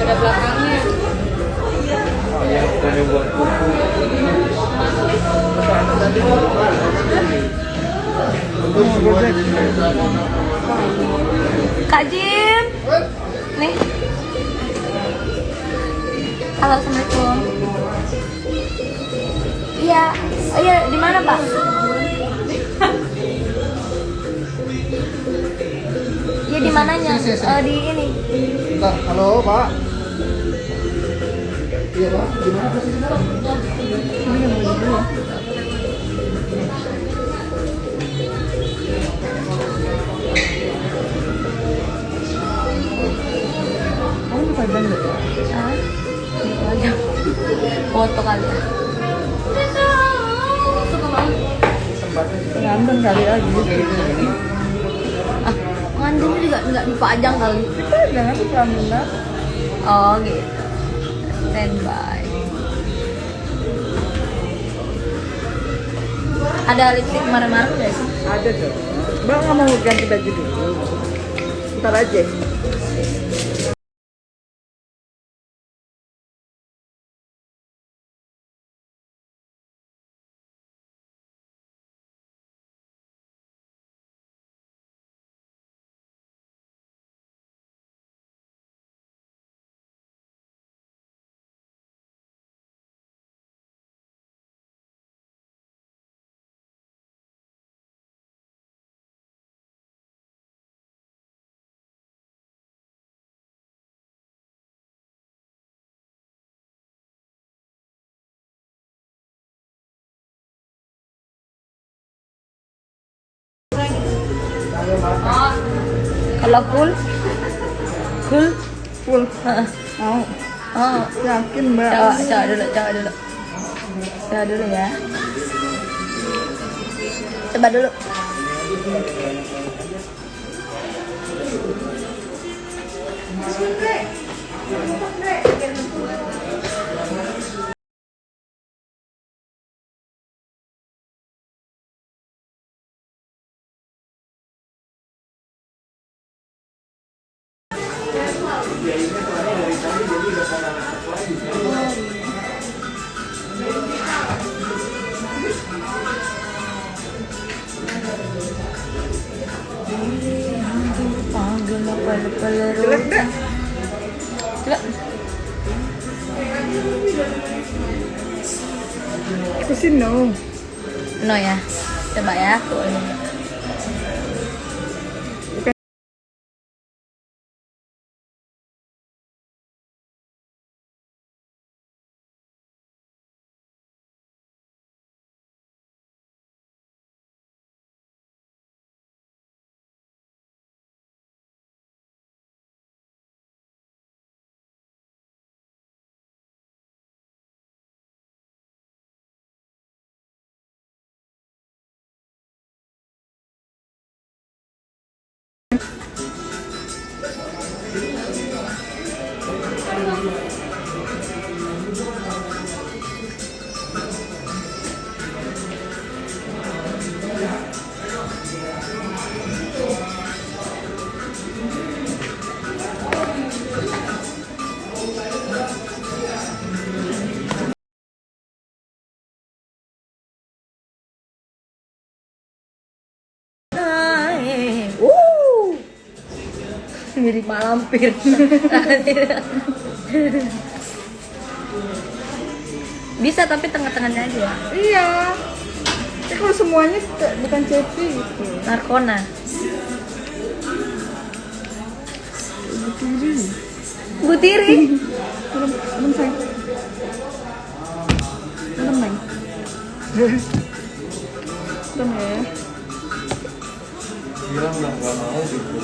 Ada belakangnya. Oh, yang ada buat kuku. Kak Jim. Nih. Halo, Assalamualaikum. Iya. Oh iya, di mana, Pak? Iya, di mananya? Di ini. Bentar, halo Pak. Iya Pak, gimana posisinya? Ini yang mau dulu. Kamu bisa bilang deh. Ah, gitu aja. Foto kali ya. Ngandeng kali lagi. Ah, ngandungnya juga nggak dipajang kali. Kita jangan tuh pelan-pelan. Oh gitu. Standby. Ada lipstick kemarin-kemarin nggak sih? Ada dong. Bang nggak mau ganti baju dulu. Ntar aja. Kalau full, full. Full. Heeh. Mau. Oh, Yakin Mbak. coba dulu, coba dulu ya. Coba dulu. Jelek deh. Coba. Aku sih no. No ya. Coba ya. Mirip Mak Lampir. Bisa tapi tengah-tengahnya aja. Iya. Kalau semuanya bukan cepi gitu. Narkona. Butiri. Belum sayang. Belum neng. Belum ya. Bilang lah nggak mau gitu.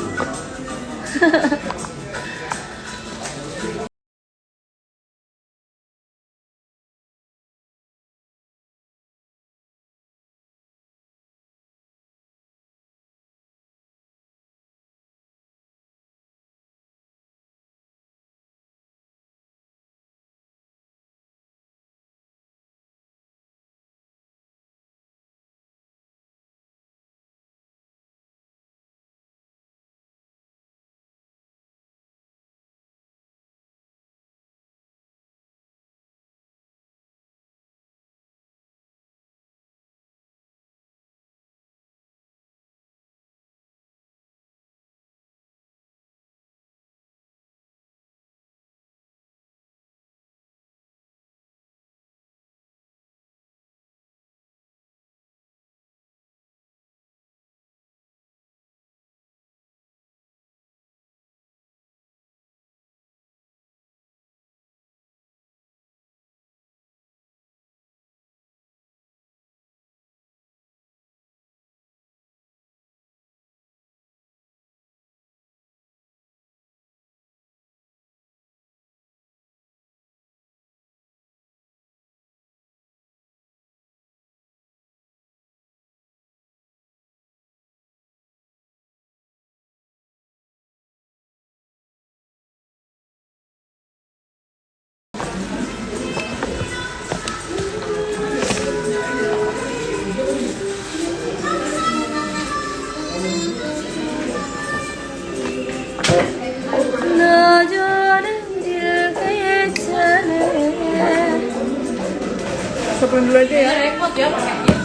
Pulang dulu aja ya. Repot ya pakainya.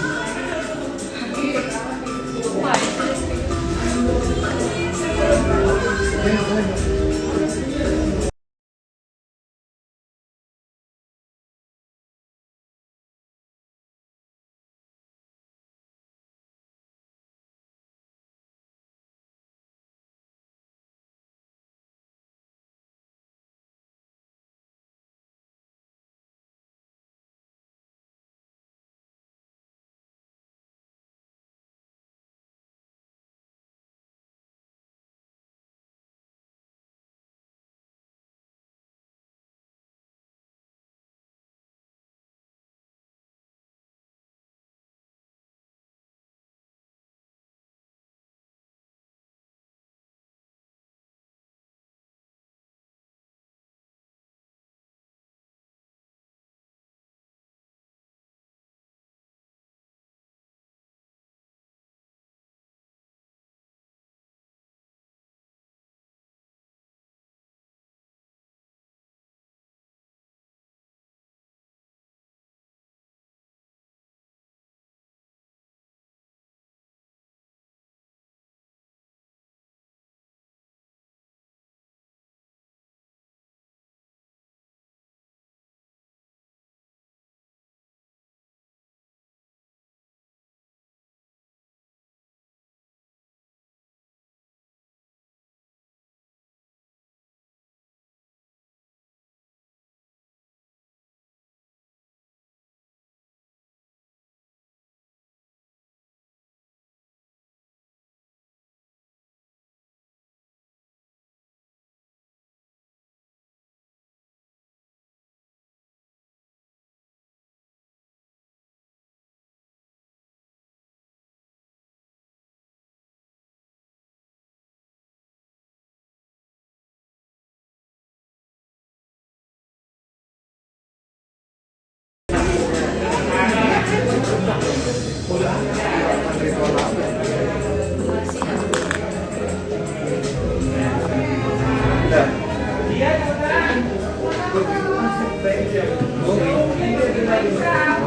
Wah,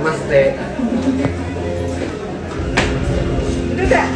Namaste. Udah.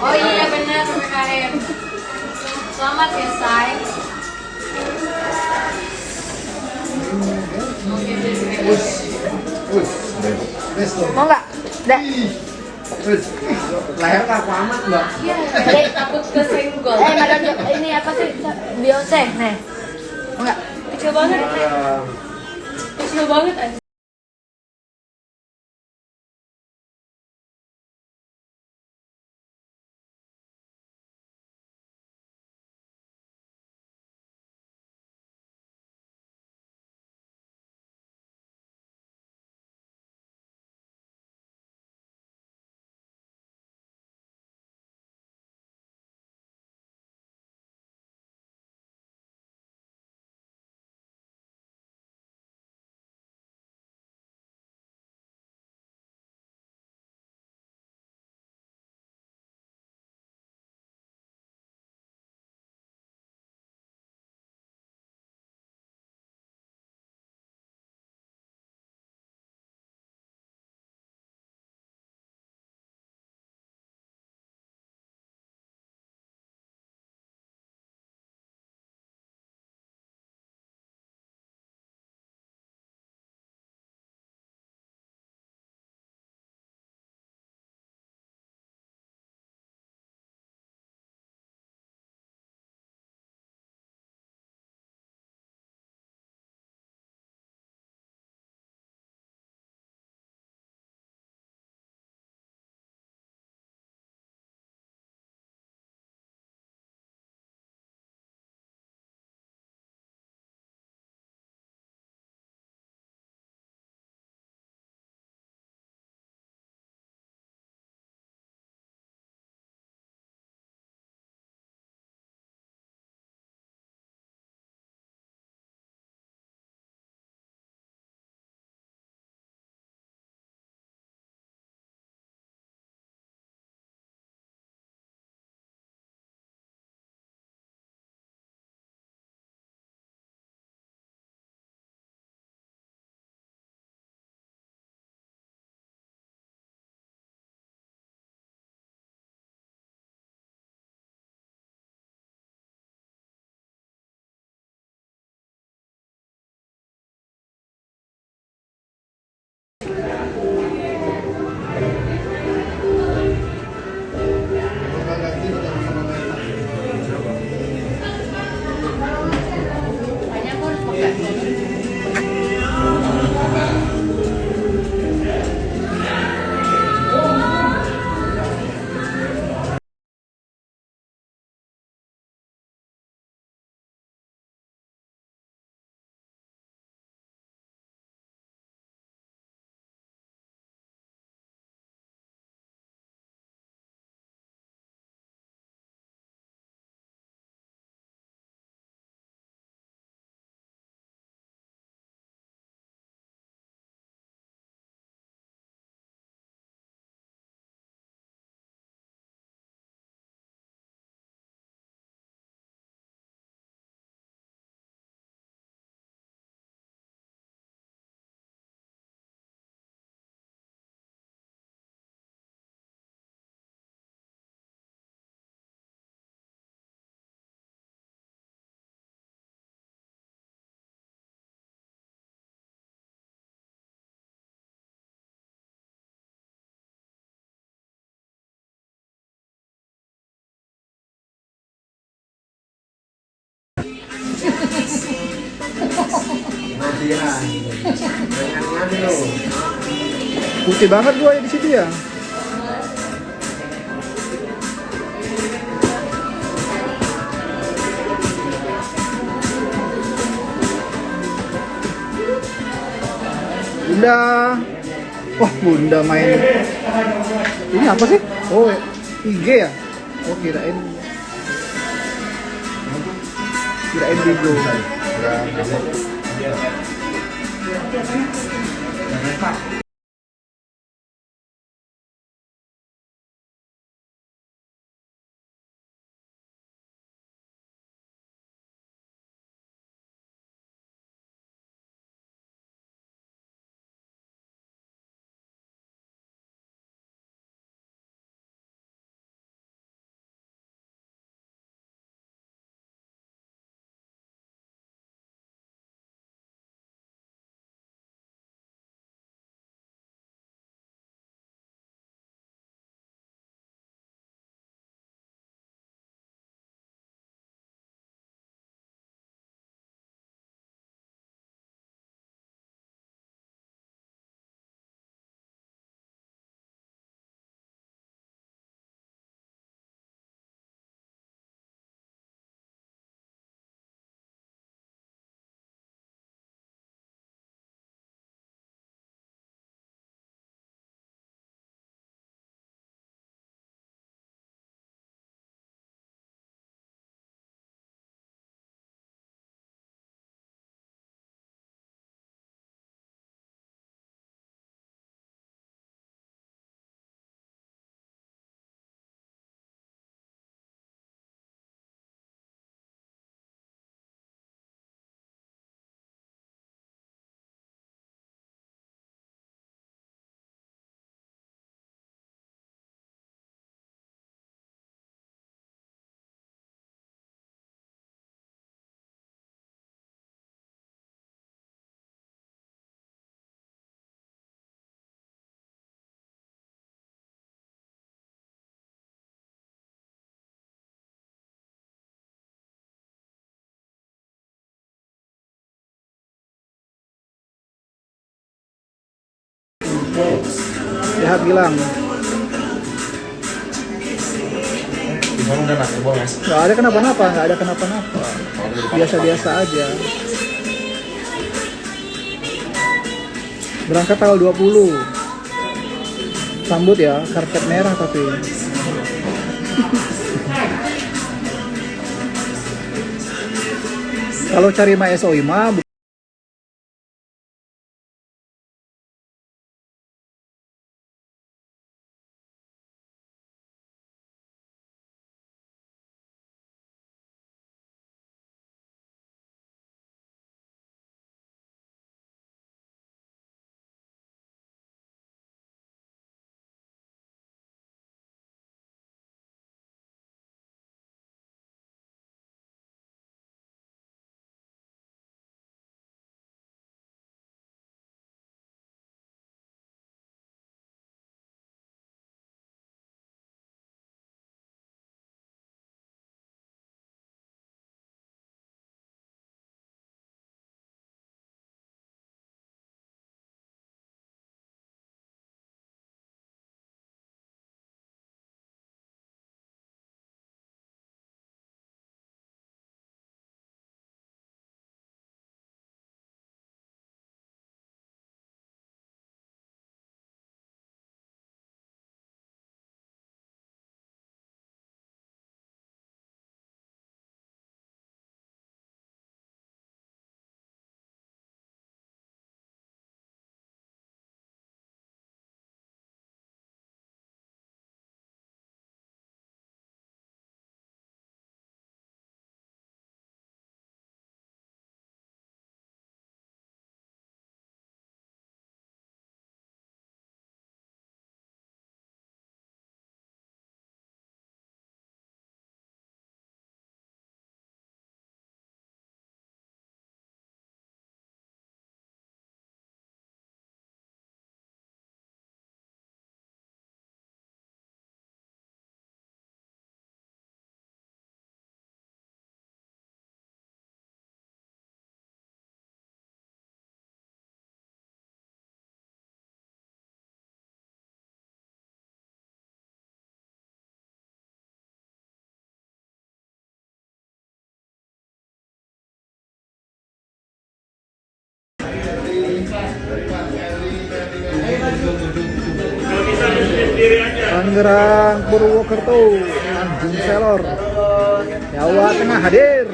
oh iya benar PPKM. Selamat ya, Say. Mau nggak? Dah. Leher kaku amat, Mbak. Iya. Takut kesenggol. Madam ini apa sih? Beyonce, nih. Mau nggak? Kecil banget. Kecil banget aja. Makanya aku harus pakai. Putih banget gua ya di situ ya. Bunda. Wah, Bunda main. Ini apa sih? Oh, IG ya? Oh, kirain Bigo. Sehat bilang. Gimana udah nasi buang ya? Nggak ada kenapa-napa, nggak ada kenapa-napa. Biasa-biasa aja. Berangkat tanggal 20. Sambut ya, karpet merah tapi. Kalau cari Ma SOI mah Tangerang, Purwokerto, Tanjung Selor, Jawa Tengah hadir,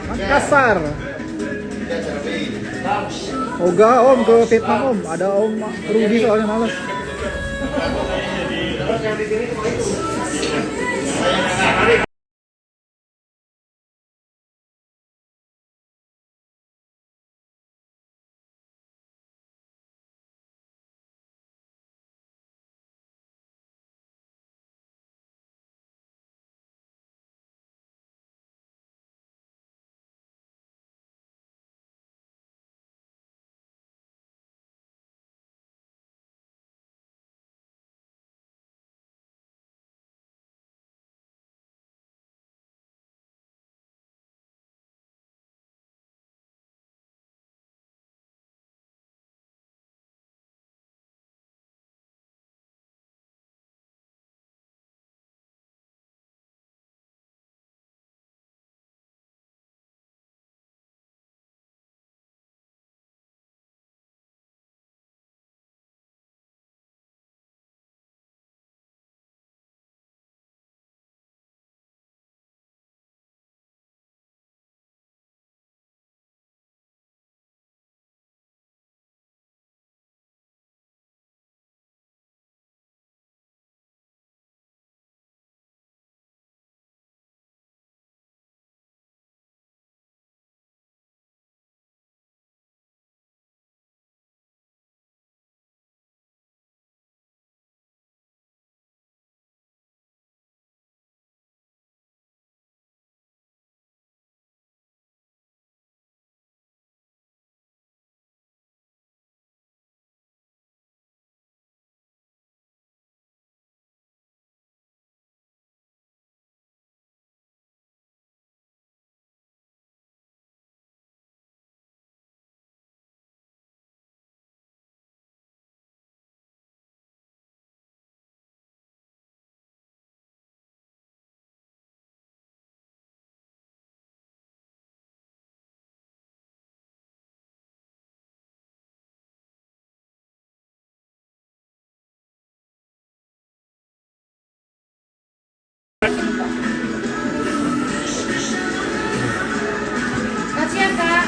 Makassar. Oga Om ke Vietnam Om, ada Om Rudi soalnya males. Kasih ya kak.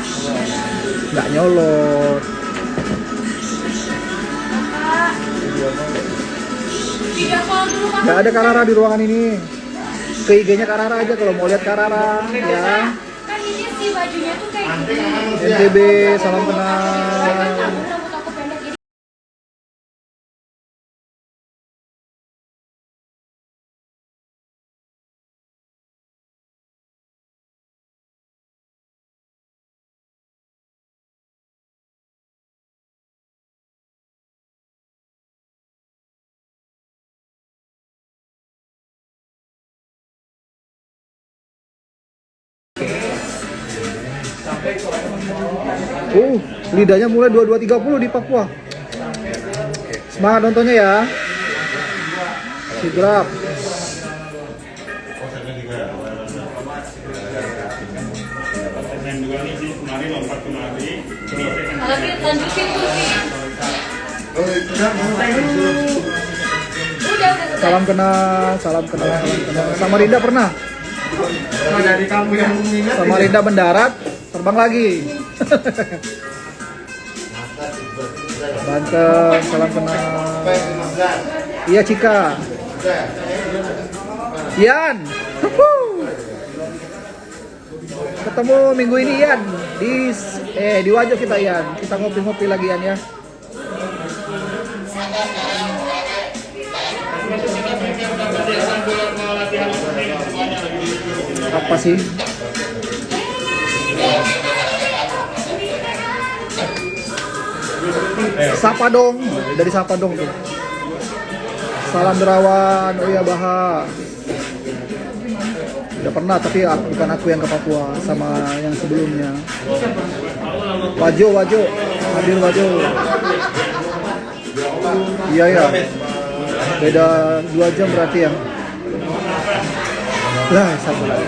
Nggak nyolot. Kakak. Video call dulu kak. Nggak ada Karara di ruangan ini. Ke IG-nya Karara aja kalau mau lihat Karara ya. Kan ini sih bajunya tuh kayak gini. NTB, salam Kan kenal. kamu rambut aku pendek jadi. Lidahnya mulai 22.30 di Papua. Semangat nontonnya ya. Sidrap. Tapi lanjutin tuh sih. Udah. Salam kenal, salam kenal, salam kenal. Samarinda pernah? Dari kamu yang mengingat. Samarinda mendarat, terbang lagi. Banten, salam kenal. Iya Cika. Ian. Ketemu minggu ini Ian di Wajo kita Ian. Kita ngopi-ngopi lagi Ian ya. Apa sih? Sapa dong, dari Sapa dong tuh. Salam Derawan, oh iya Baha. Udah pernah tapi bukan aku yang ke Papua, sama yang sebelumnya. Wajo, hadir Wajo. Iya ya, beda 2 jam berarti ya. Lah, sabar.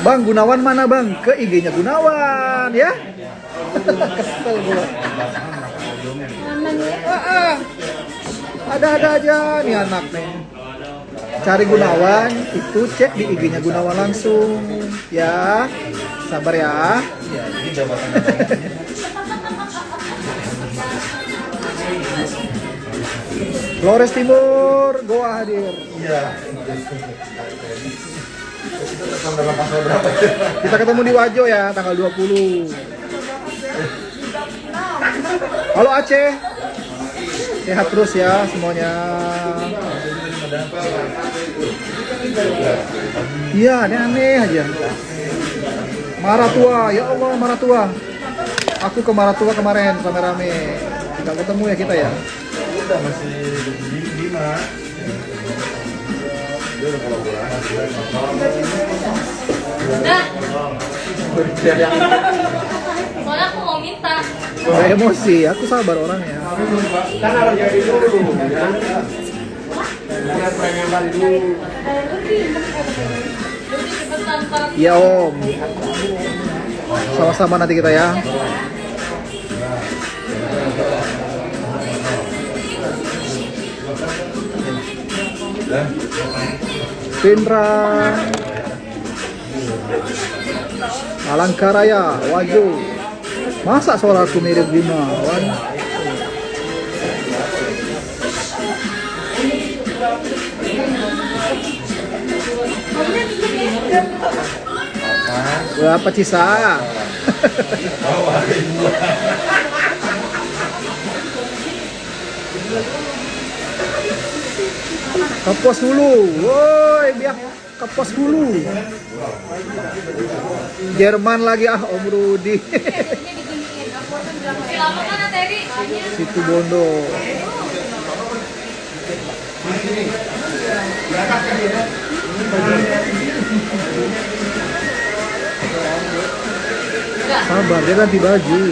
Bang Gunawan mana bang? Ke IG-nya Gunawan ya. Kesel gua. Ada-ada aja nih anak nih. Cari Gunawan, itu cek di IG-nya Gunawan langsung ya. Sabar ya. Iya, ini jabatan. Flores Timur, Goa hadir. Iya. Dalam pasal berapa? Kita ketemu di Wajo ya, tanggal 20. Halo Aceh. Sehat terus ya semuanya. Iya, aneh-aneh aja. Maratua, ya Allah Maratua. Aku ke Maratua kemarin rame-rame. Kita ketemu ya kita ya. Udah masih Bima. Dia udah kolaborasi. Udah. Soalnya aku mau minta. Gak emosi, aku sabar orangnya. Kan harus jadi dulu. Pengen dulu. Iya Om. Sama-sama nanti kita ya. Pindra Alangkaraya Wajo. Masa suaraku mirip Gunawan? Berapa Cisa? Kapos dulu, woi biar kapos dulu. Jerman lagi Om Rudi. Situ Bondo. Sabar, dia ganti baju.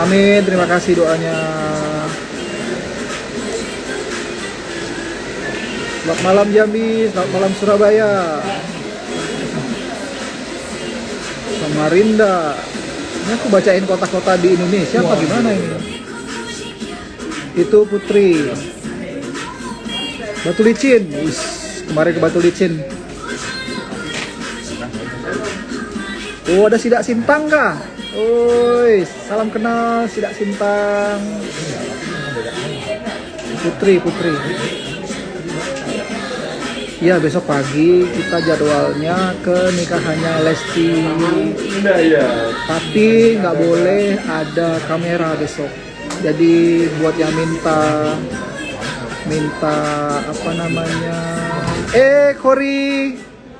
Amin, terima kasih doanya. Selamat malam Jambi, selamat malam Surabaya, Samarinda. Ini aku bacain kota-kota di Indonesia apa gimana ini? Itu Putri. Batu Licin. Wis, kemarin ke Batu Licin. Oh, ada Sidak Sintang kah? Oi, salam kenal Sidak Sintang. Putri. Ya, besok pagi kita jadwalnya ke nikahannya Lesti. Tapi nggak boleh ada kamera besok. Jadi buat yang minta apa namanya? Kori,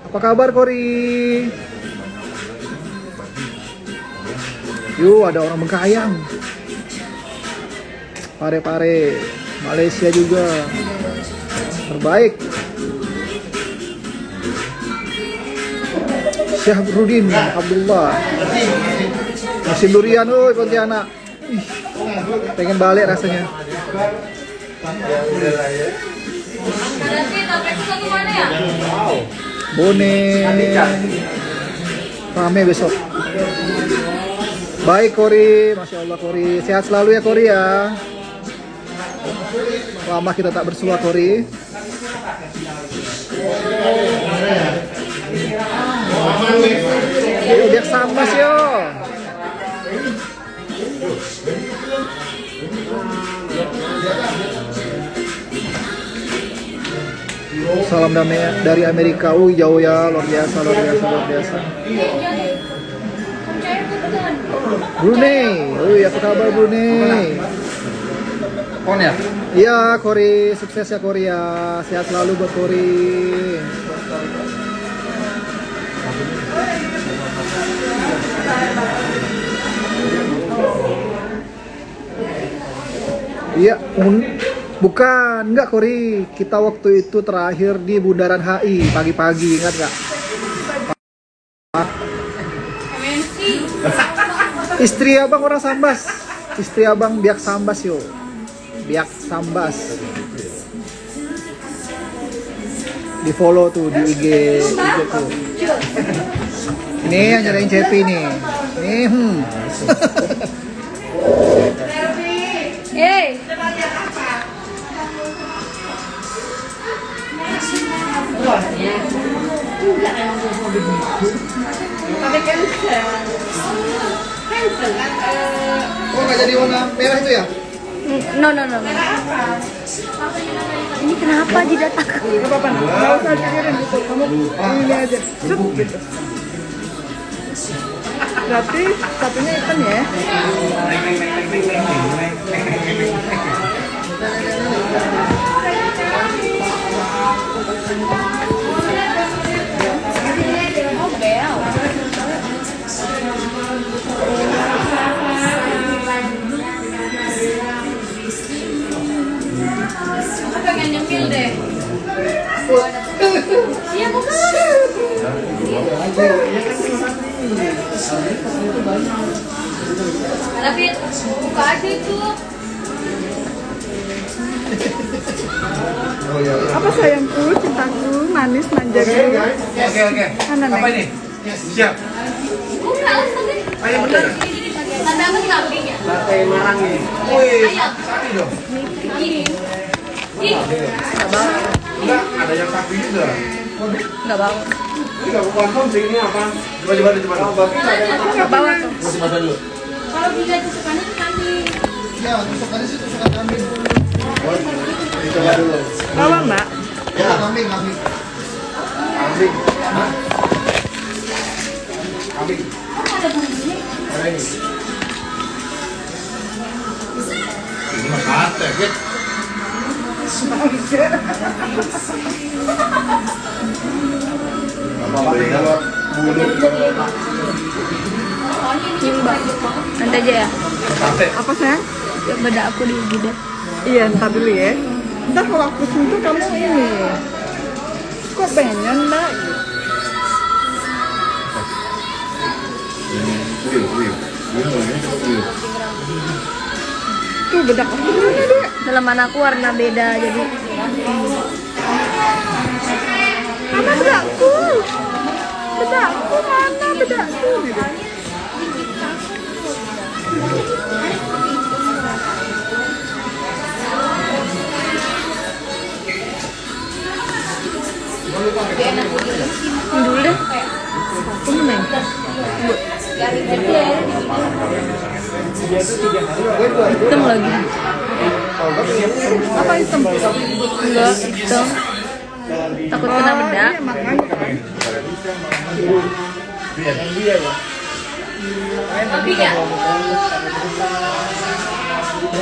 apa kabar Kori? Yuk, ada orang Bengkayang. Pare-pare, Malaysia juga. Terbaik. Syahbrudin Abdullah. Musim durian, Pontianak. Ih, pengen balik rasanya. Bone. Rame besok. Baik Kori, Masya Allah Kori. Sehat selalu ya Kori ya. Lama kita tak bersua Kori. Yuk biar sambas yo. Salam dari Amerika. Jauh ya, luar biasa. Brunei. Apa kabar Brunei? Kon ya? Iya, Kori, sukses ya Korea. Sehat selalu buat Kori. Iya, bukan, enggak Kori. Kita waktu itu terakhir di Bundaran HI pagi-pagi, ingat nggak? Istri abang orang Sambas. Istri abang biak Sambas yo. Biak Sambas. Di follow tuh di IG tuh. Ini yang nyariin Cepi nih. Nih. Oh, nggak jadi warna merah itu ya? No. Ini kenapa jidat aku? Nggak apa-apa, nggak usah pikirin gitu. Kamu ini aja. Gitu. Berarti satunya hitam ya? Aku pengen nyemil deh. Iya bukan. Tapi buka aja itu. Apa sayangku, cintaku, manis, manjaku. Oke. Apa ini? Siap. Buka sate. Ayo bener. Sate apa sih kambing ya? Sate marang nih. Wih, Ayam. sapi dong. Ih, Enggak, ada yang sapi juga. nggak bawa. Ini nggak confirm sih ini apa? Coba. Aku nggak bawa tuh. Masih masak dulu. Kalau bisa tusukannya tuh kambing. Ya, tusukannya sih tusukan kambing. Dicoba dulu. Bawa mbak. Ya, kambing. Kambing. Hah? Kambing. Ada bumbunya. Ada ini. Ini mah sate, Fit. Apa kalau bulu Mbak. Nanti aja ya. sate. Apa sayang? Ya beda aku di jidat. Iya, ntar dulu ya. Ntar kalau aku sentuh kamu ini. Kok pengen mbak? Tuh bedak aku mana dek? Dalaman aku warna beda jadi. Mana bedakku? Bedakku mana bedakku? Dulu deh. Ini nih. Hitam lagi. Apa hitam? Enggak, hitam. Takut kena bedak. Iya, makanya kan.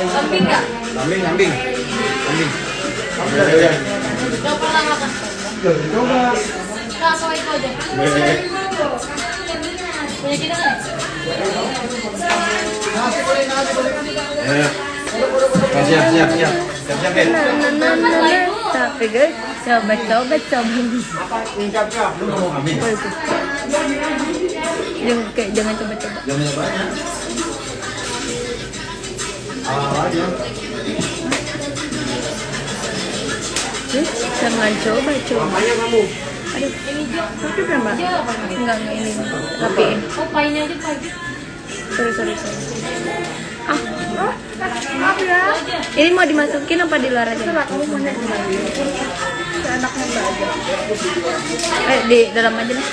Kambing nggak? Kambing nggak? Kambing. Nggak pernah makan. Nggak, sama itu aja. Punya kita kan? Siap. Tapi guys, coba ini. Apa itu? Jangan coba-coba. Jangan coba. Mamanya kamu. Aduh, ini Sakit ya, Mbak? enggak ini. Rapiin. Oh, pahitnya aja pahit. Sorry. Maaf ya. Ini mau dimasukin apa di luar aja? Terserah kamu mau naik lagi. Seenaknya Mbak aja. Di dalam aja nih.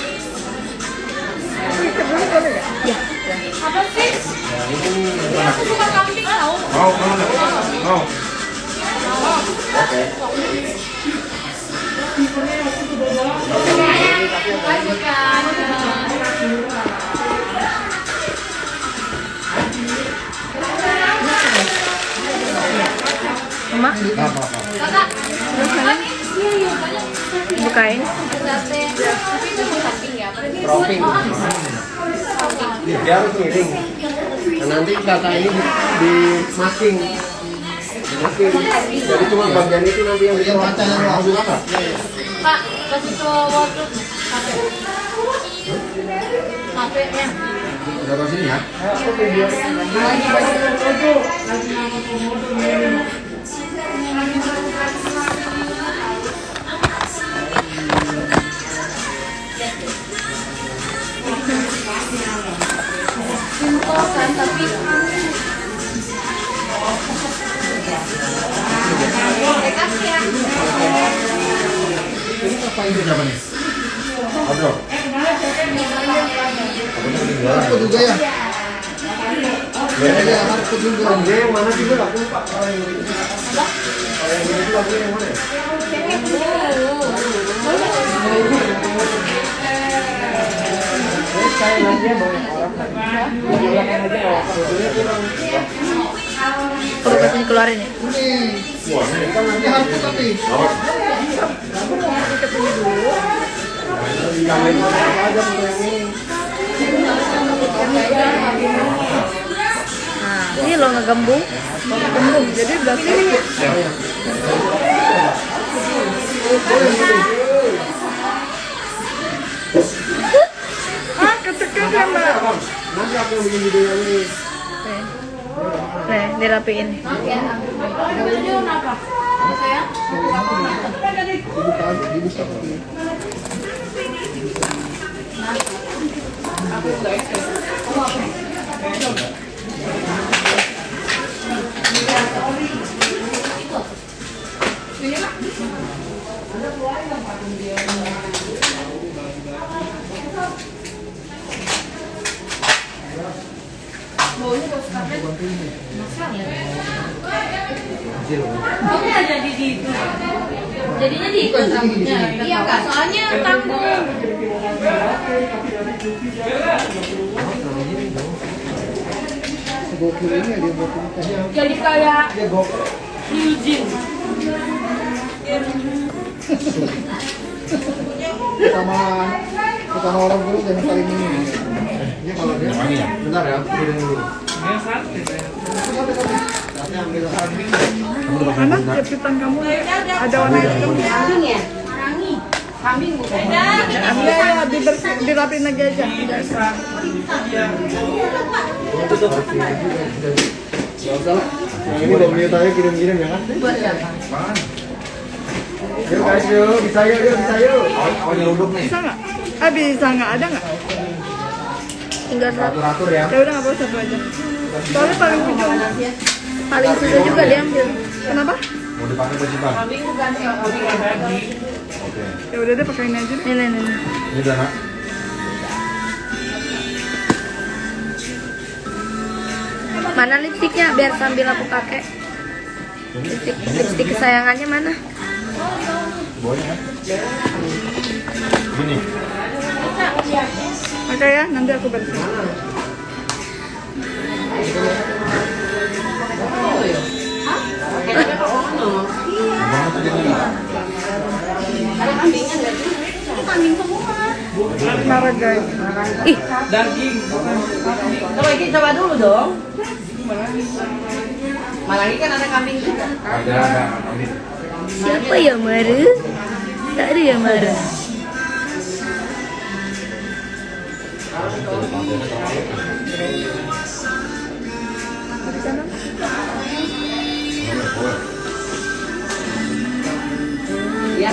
Ikat dulu boleh ya? Ya. Apa sih? Aku suka kambing tau. Mau. Oke. Mama, Apa? bukain. Cropping. Dia harus miring. Nah, nanti data ini di masking. Jadi cuma bagian itu nanti yang bisa masuk apa? Pak, kasih ke wardrobe. HP-nya. Udah ke sini ya? Simple kan, tapi Ini apa ini siapa nih? Abro. Aku juga ya. Ya, aku juga. Dia yang mana juga aku lupa. Kalau yang ini aku yang mana? perlu kasih dikeluarin ya? Wah, ini kan nanti harus tapi. Nah, ini lo ngegembung. Jadi belakang. Kecekek ya Mbak. Nanti aku yang bikin videonya ini. Nih, dirapiin. Jadinya di rambutnya. Iya kak, soalnya tanggung. Gokil ini dia gokil. Jadi kayak Dia gokil. Eugene. Sama orang dulu jangan saling ini. Dia kalau dia bentar ya, aku kirim dulu. Mana jepitan kamu ada warna hitam? Kambing ya? Kambing bukan? Ya, dirapiin lagi aja. Gak usah lah. Ini 2 menit aja kirim-kirim ya kan? Buat siapa? Yuk guys, yuk. Bisa yuk. Oh, nyeluduk nih. Bisa nggak? Bisa nggak? Ada nggak? Tinggal satu. Atur ya. Ya udah nggak apa-apa satu aja. Soalnya paling ujung. Paling susah juga diambil. Kenapa? Mau dipakai baju bang? Kambing bukan kambing. Ya udah deh pakai ini aja deh. Nih. Ini udah nak. Mana lipstiknya biar sambil aku pakai. Lipstik kesayangannya mana? Bawahnya kan? Gini. Oke ya, nanti aku beresin. Marah guys. Ih, Coba Ki, coba dulu dong. Malangi kan ada kambing juga. Ada. Ini. siapa ya Mara? Tak ada ya Mara. Ya.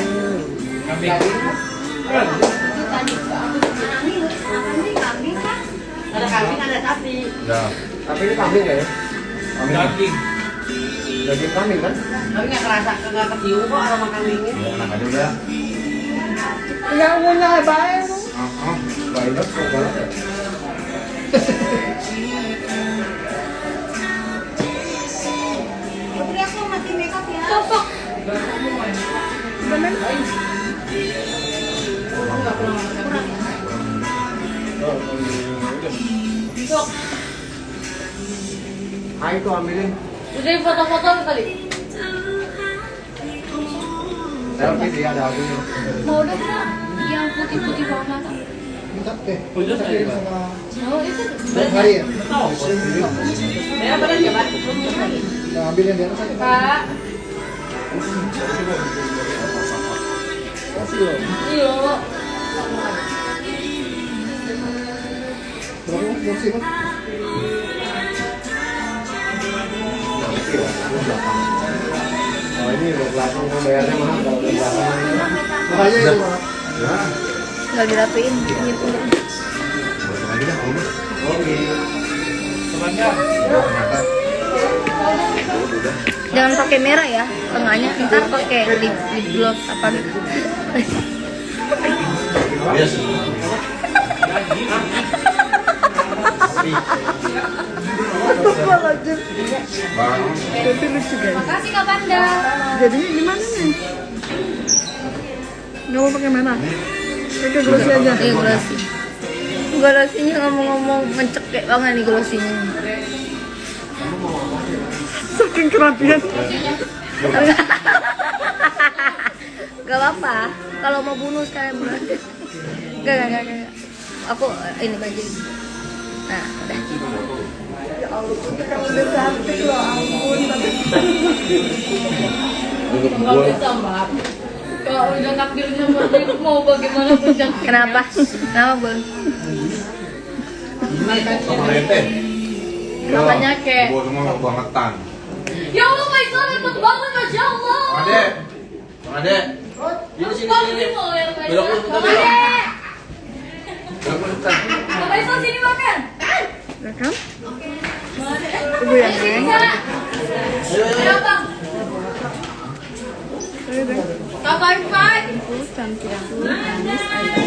Ada kambing, ada sapi. Ya. Tapi ini kambing ya? Daging. Daging kambing kan? Tapi nggak kerasa, nggak kecium kok aroma kambingnya. Ya, enak aja udah. Enggak punya baik. Banyak kok banget ya. Sosok. Bener. Sok. Ayo tuh ambilin. Udah foto-foto kali. Selfie sih ada abunya. Mau dong Kak? Yang putih-putih bawah mata. Minta teh. Oh itu. Hari ya? Ya, benar coba. Nah, ambilin di atas aja. Kak. Kasih loh. Iya. Berapa porsi mas? Oh ini udah belakang bayarnya mahal kalau udah belakang. Makanya itu mahal. Ya. Nggak dirapiin. Ini pun. Buat lagi dah, kamu. Oh gitu. Jangan pakai merah ya tengahnya. Ntar pakai lip gloss apa gitu. Yes. Astagfirullahaladzim. Bang. Tapi lucu guys. Makasih Kak Panda. Jadinya gimana nih? Nggak mau pakai mana? Pakai glossy aja. Iya glossy. Glossinya ngomong-ngomong ngecekek banget nih glossinya. Saking kerapian. Gak apa-apa. Kalau mau bunuh sekalian bunuh. Gak. Aku ini baju. Nah, udah. Kalau udah cantik loh, ampun. Kalau udah takdirnya mau bagaimana pun cantik. Kenapa? Kenapa Bun? Sama rete. Makanya kayak. Bawa semua bangetan. Ya Allah, Faisal repot banget, Masya Allah. Ade. Ade. Ini sini sini. Belok lu putar belok. Belok lu putar. Faisal sini makan. Ya kan? Ibu yang neng. Ayo Bang. Ayo deh. Kak Fai. Aku cantik aku. Manis aja.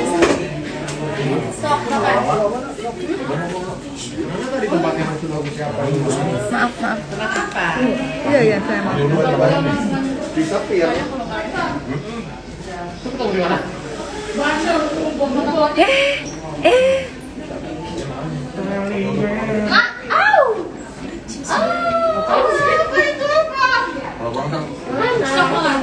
Sok makan. Mana di tempat yang masih bagus siapa? Maaf. Kenapa? Iya saya mau. Bisa ya. Kak, au. Siapa itu Kak? Kalau bang kan Sok makan.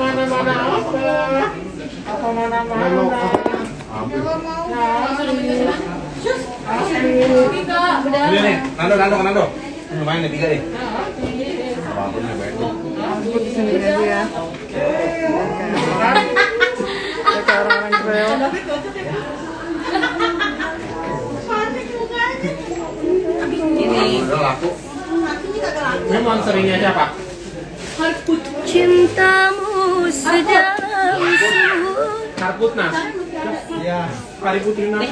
ini nih, Nando. Lumayan nih 3 deh. Apa nih baik tuh. Aku di sini aja ya. Kayak orang-orang Kreo. Ini. Udah laku. Ini monsternya siapa? Cintamu sedalam sumur. Karputnas. Iya. Kari Putrina.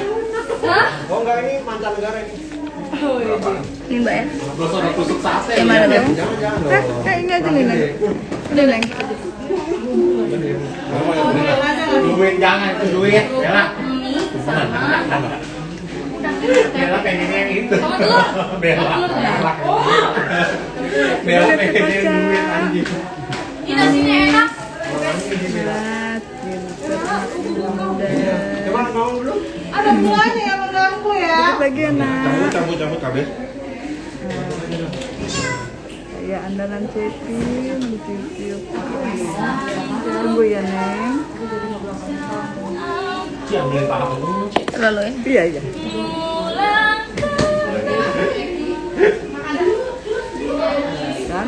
Oh enggak ini mancanegara ini. Ini Mbak ya. Terus ada tusuk sate. Yang mana dong? Jangan dong. Kayak ini aja nih, Neng. Udah, Neng. Kamu yang bener. Duit jangan, itu duit. Bella. Bella pengennya yang itu. Bella. Bella pengennya yang duit anjing. Ini nasinya enak. Berat, pinter, bunda. Coba ngomong dulu. Ada buahnya yang mengganggu ya. Dikit lagi enak. Cabut kabeh. Ya andalan Cepi, mencium-cium. Tunggu ya Neng. Siang beli pahala dulu. Lalu ya. Iya iya. Kan?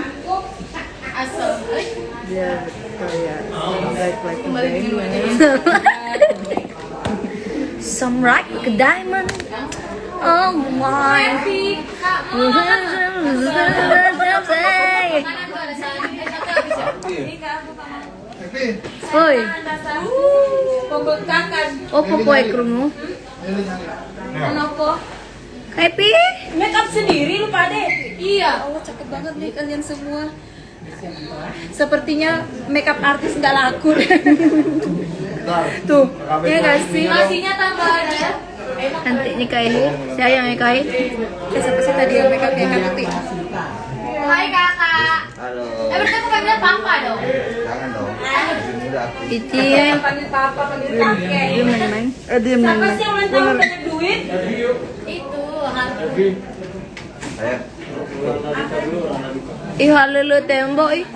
Biar kayak like Some right ke diamond. Oh my. Oi. Pembekakan. Opo poe krungu? Kenapa? Happy? Make up sendiri lu Pade. Iya. Oh, cakep banget nih kalian semua. Sepertinya makeup artis nggak laku. Tuh, ya nggak sih? Nasinya tambahan ya. Nanti nikahin, saya yang nikahin. Siapa sih tadi yang makeup nanti? Hai kakak. Halo. Berarti aku panggil papa dong. Jangan dong. Masih muda aku. Cici. Panggil papa, panggil kakek. Diam Neng Neng. Diam Neng Siapa Neng. sih yang ulang tahun banyak duit? Itu. Ayo. Ih, halulu tembok ih.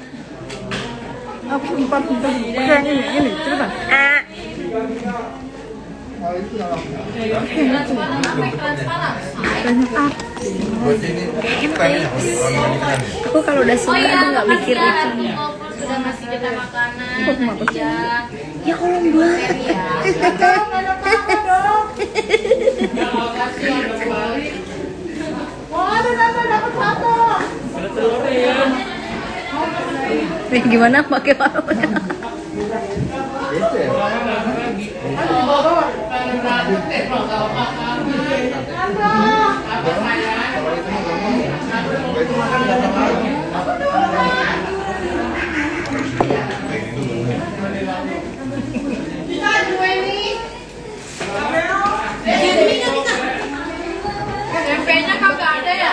Aku empat pegang ini coba. Ah. Buat ini. Aku kalau udah suka tuh nggak mikir itu. Sudah ngasih kita makanan. Iya. Ya Allah buat. Nih gimana pakai warungnya? Gitu ya. Tempenya kagak ada ya?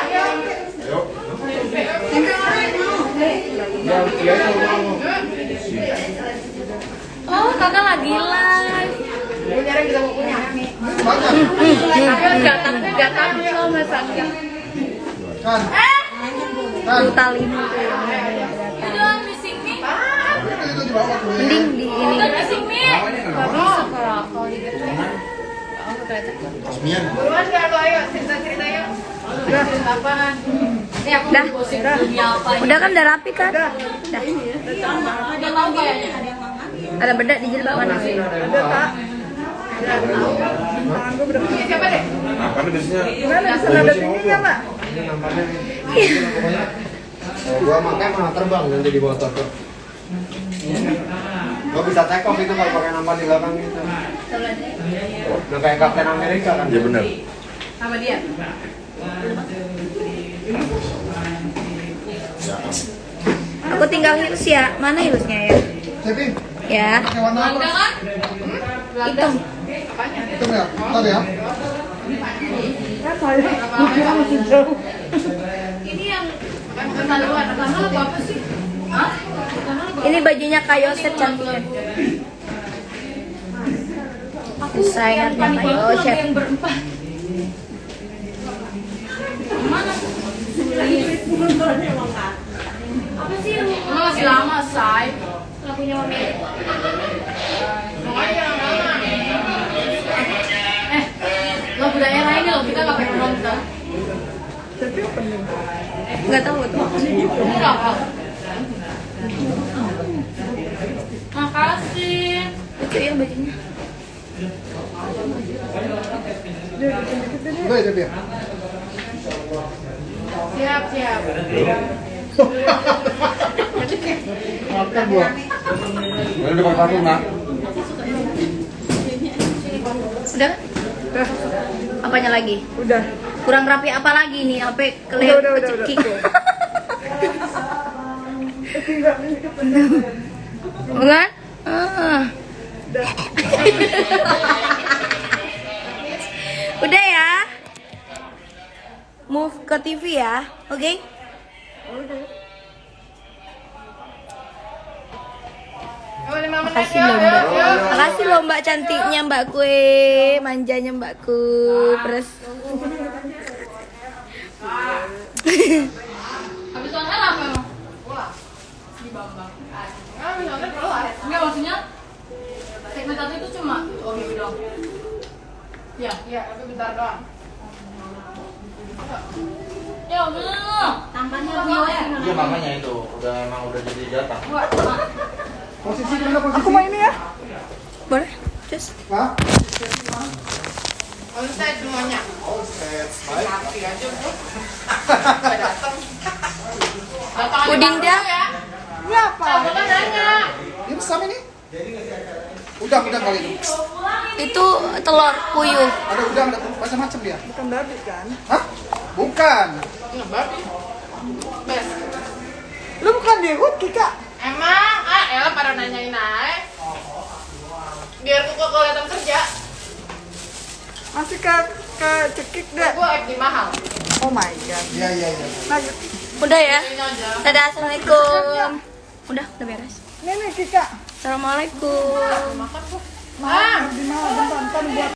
Oh, kakak lagi live. Sekarang kita mau punya. Gak takut loh masaknya. Tuh tali. Itu missing me. Mending di ini. Missing me. Gak bisa kalau digituin. Oh, kelihatan. Buruan kalau ayo cerita yuk. Apaan? Ini aku Dah. gosip dunia apa ini? Udah kan udah rapi kan? Dah. Udah tahu kayaknya. Ada bedak di jilbab mana? Ada tak? Tangan gue bener. Siapa deh? Karena biasanya Gimana bisa nada tinggi nggak Mbak? gua makanya malah terbang nanti di motor tuh. Gua bisa take off itu kalau pakai nampak di belakang gitu. Udah kayak Kapten Amerika kan? Iya benar. Sama dia. Aku tinggal heels ya. Mana heelsnya ya? Cepi, Ya. pakai warna apa? Belanda kan? Hitam. Hitam ya? Bentar ya. Kan saya mungkin masih jauh. Ini yang keterlaluan. Mahal apa sih? Hah? Ini bajunya Kak Yosef cantiknya. Aku Saingannya Kak Yosef. yang berempat. Mana? Apa sih yang masih lama, say? Lagunya Mami. Lagu daerah ini loh, kita gak pernah nonton. Nggak tahu tuh. Ini apa? Makasih. Itu yang bajunya. Udah ya Cepi ya? Siap, siap. Makan gua. Udah depan patung nak. Udah kan? Udah, Apanya lagi? udah. Kurang rapi apa lagi nih? Sampai kelihatan Udah. kecekik. Bukan? Ah. Udah ya. Move ke TV ya, oke? Oh, 5 menit Makasih ya. loh mbak. Ya. Makasih loh mbak cantiknya mbakku, manjanya mbakku. Terus Habis nonton apa emang? Wah. Di Bambang. Habis nonton keluar. Enggak, maksudnya segmen 1 itu cuma OGW doang. Iya, tapi bentar doang. Ya, udah. Tampaknya Iya makanya itu emang udah jadi datang. Posisi mana posisi? Aku mau ini ya. boleh, terus. Hah? Onside semuanya. Offset. Baik. Rapi aja, Bro. Nggak datang. Datang Udinda. ya. Ini apa? Aku kan nanya. Ini bersama ini? Udang kali itu. Itu telur puyuh. Ada udang, ada macam-macam dia. Bukan babi kan? Hah? Bukan. Nggak babi. Best. Lu bukan di Hood, Kika? Emang, elah pada nanyain aja. Biar aku kelihatan kerja. Masih ke cekik deh. Gue FD mahal. Oh my god. Iya. Lanjut. Udah ya. Ini aja. Dadah, assalamualaikum. Udah beres. Nih Kika. Assalamualaikum. Makan tuh. Mau di mana? Bentar, buat